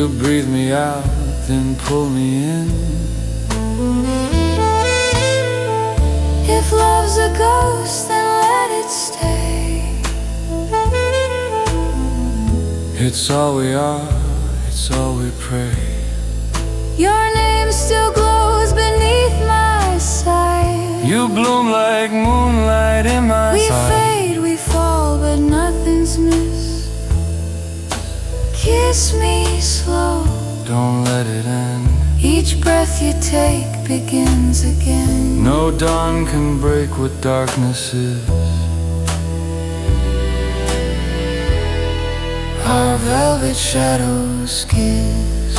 You breathe me out, then pull me in. If love's a ghost, then let it stay. It's all we are, it's all we pray. Your name still glows beneath my sight. You bloom like moonlight in my We sight. fade, we fall, but nothing's missed. Kiss me slow. Don't let it end. Each breath you take begins again. No dawn can break what darkness is. Our velvet shadows kiss.